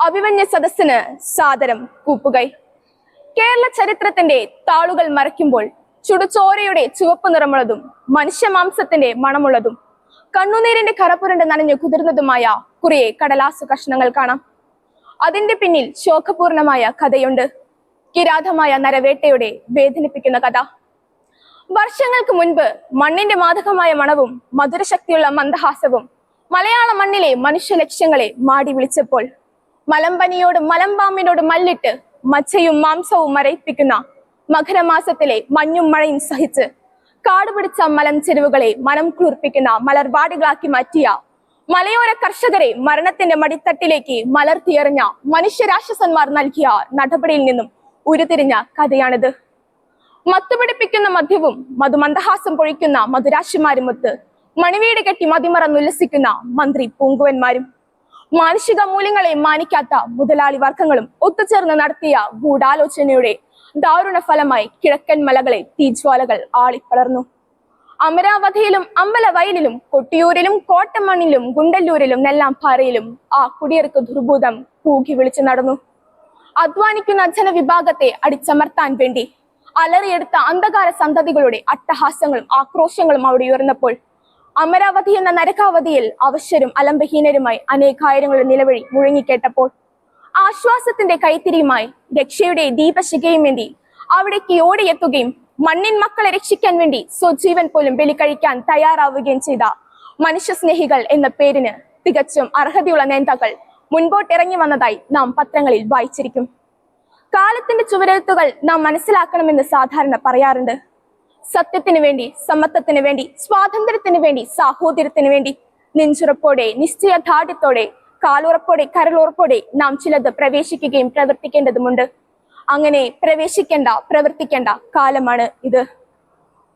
അഭിമന്യ സദസ്സിന് സാദരം കൂപ്പുകൈ. കേരള ചരിത്രത്തിന്റെ താളുകൾ മറയ്ക്കുമ്പോൾ ചുടുചോരയുടെ ചുവപ്പ് നിറമുള്ളതും മനുഷ്യമാംസത്തിന്റെ മണമുള്ളതും കണ്ണുനീരിന്റെ കറപുരണ്ട് നനഞ്ഞു കുതിർന്നതുമായ കുറെ കടലാസു കഷ്ണങ്ങൾ കാണാം. അതിന്റെ പിന്നിൽ ശോകപൂർണമായ കഥയുണ്ട്. കിരാതമായ നരവേട്ടയുടെ വേദനിപ്പിക്കുന്ന കഥ. വർഷങ്ങൾക്ക് മുൻപ് മണ്ണിന്റെ മാദകമായ മണവും മധുരശക്തിയുള്ള മന്ദഹാസവും മലയാള മണ്ണിലെ മനുഷ്യ ലക്ഷ്യങ്ങളെ മാടി വിളിച്ചപ്പോൾ മലമ്പനിയോട് മലമ്പാമ്പിനോട് മല്ലിട്ട് മച്ചയും മാംസവും മരയിപ്പിക്കുന്ന മകരമാസത്തിലെ മഞ്ഞും മഴയും സഹിച്ച് കാടുപിടിച്ച മലം ചെരുവുകളെ മനം കുളിർപ്പിക്കുന്ന മലർവാടികളാക്കി മാറ്റിയ മലയോര കർഷകരെ മരണത്തിന്റെ മടിത്തട്ടിലേക്ക് മലർത്തിയെറിഞ്ഞ മനുഷ്യരാക്ഷസന്മാർ നൽകിയ നടപടിയിൽ നിന്നും ഉരുതിരിഞ്ഞ കഥയാണിത്. മത്തുപിടിപ്പിക്കുന്ന മദ്യവും മധുമന്ദഹാസം പൊഴിക്കുന്ന മധുരാശിമാരുമൊത്ത് മണിവീട് കെട്ടി മതിമറന്നുല്ലസിക്കുന്ന മന്ത്രി പൂങ്കുവന്മാരും മാനുഷിക മൂല്യങ്ങളെ മാനിക്കാത്ത മുതലാളി വർഗങ്ങളും ഒത്തുചേർന്ന് നടത്തിയ ഗൂഢാലോചനയുടെ ദാരുണ ഫലമായി കിഴക്കൻ മലകളെ തീജ്വാലകൾ ആളിപ്പടർന്നു. അമരാവതിയിലും അമ്പലവയലിലും കൊട്ടിയൂരിലും കോട്ടമണ്ണിലും ഗുണ്ടല്ലൂരിലും നെല്ലാംപാറയിലും ആ കുടിയേർക്ക് ദുർഭൂതം കൂകി വിളിച്ചു നടന്നു. അധ്വാനിക്കുന്ന ജനവിഭാഗത്തെ അടിച്ചമർത്താൻ വേണ്ടി അലറിയെടുത്ത അന്ധകാര സന്തതികളുടെ അട്ടഹാസങ്ങളും ആക്രോശങ്ങളും അവിടെ ഉയർന്നപ്പോൾ അമരാവതി എന്ന നരകാവതിയിൽ അവശ്യരും അലംബഹീനരുമായി അനേകായിരങ്ങളുടെ നിലവിളി മുഴങ്ങിക്കേട്ടപ്പോൾ ആശ്വാസത്തിന്റെ കൈത്തിരിയുമായി രക്ഷയുടെ ദീപശിഖയുമേന്തി അവിടേക്ക് ഓടിയെത്തുകയും മണ്ണിൻ മക്കളെ രക്ഷിക്കാൻ വേണ്ടി സ്വജീവൻ പോലും ബലി കഴിക്കാൻ തയ്യാറാവുകയും ചെയ്ത മനുഷ്യസ്നേഹികൾ എന്ന പേരിന് തികച്ചും അർഹതയുള്ള നേതാക്കൾ മുൻപോട്ടിറങ്ങി വന്നതായി നാം പത്രങ്ങളിൽ വായിച്ചിരിക്കും. കാലത്തിന്റെ ചുവരെഴുത്തുകൾ നാം മനസ്സിലാക്കണമെന്ന് സാധാരണ പറയാറുണ്ട്. സത്യത്തിന് വേണ്ടി, സമത്വത്തിന് വേണ്ടി, സ്വാതന്ത്ര്യത്തിന് വേണ്ടി, സാഹോദര്യത്തിന് വേണ്ടി നെഞ്ചുറപ്പോടെ, നിശ്ചയദാർഢ്യത്തോടെ, കാലുറപ്പോടെ, കരളുറപ്പോടെ നാം ചിലത് പ്രവേശിക്കുകയും പ്രവർത്തിക്കേണ്ടതുമുണ്ട്. അങ്ങനെ പ്രവേശിക്കേണ്ട, പ്രവർത്തിക്കേണ്ട കാലമാണ് ഇത്.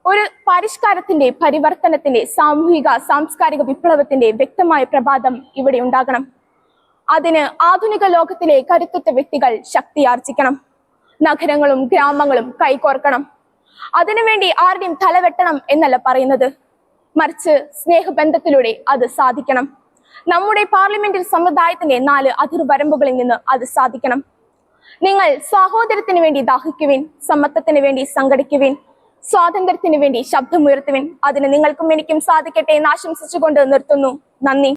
ഒരു പരിഷ്കാരത്തിന്റെ, പരിവർത്തനത്തിന്റെ, സാമൂഹിക സാംസ്കാരിക വിപ്ലവത്തിന്റെ വ്യക്തമായ പ്രഭാതം ഇവിടെ ഉണ്ടാകണം. അതിന് ആധുനിക ലോകത്തിലെ കരുത്തുറ്റ വ്യക്തികൾ ശക്തിയാർജിക്കണം. നഗരങ്ങളും ഗ്രാമങ്ങളും കൈകോർക്കണം. അതിനുവേണ്ടി ആരുടെയും തലവെട്ടണം എന്നല്ല പറയുന്നത്, മറിച്ച് സ്നേഹബന്ധത്തിലൂടെ അത് സാധിക്കണം. നമ്മുടെ പാർലമെന്ററി സമുദായത്തിന്റെ 4 അതിർവരമ്പുകളിൽ നിന്ന് അത് സാധിക്കണം. നിങ്ങൾ സാഹോദര്യത്തിന് വേണ്ടി ദാഹിക്കുവിൻ, സമത്വത്തിന് വേണ്ടി സംഘടിക്കുവിൻ, സ്വാതന്ത്ര്യത്തിന് വേണ്ടി ശബ്ദമുയർത്തുവിൻ. അതിന് നിങ്ങൾക്കും എനിക്കും സാധിക്കട്ടെ എന്ന് ആശംസിച്ചുകൊണ്ട് നിർത്തുന്നു. നന്ദി.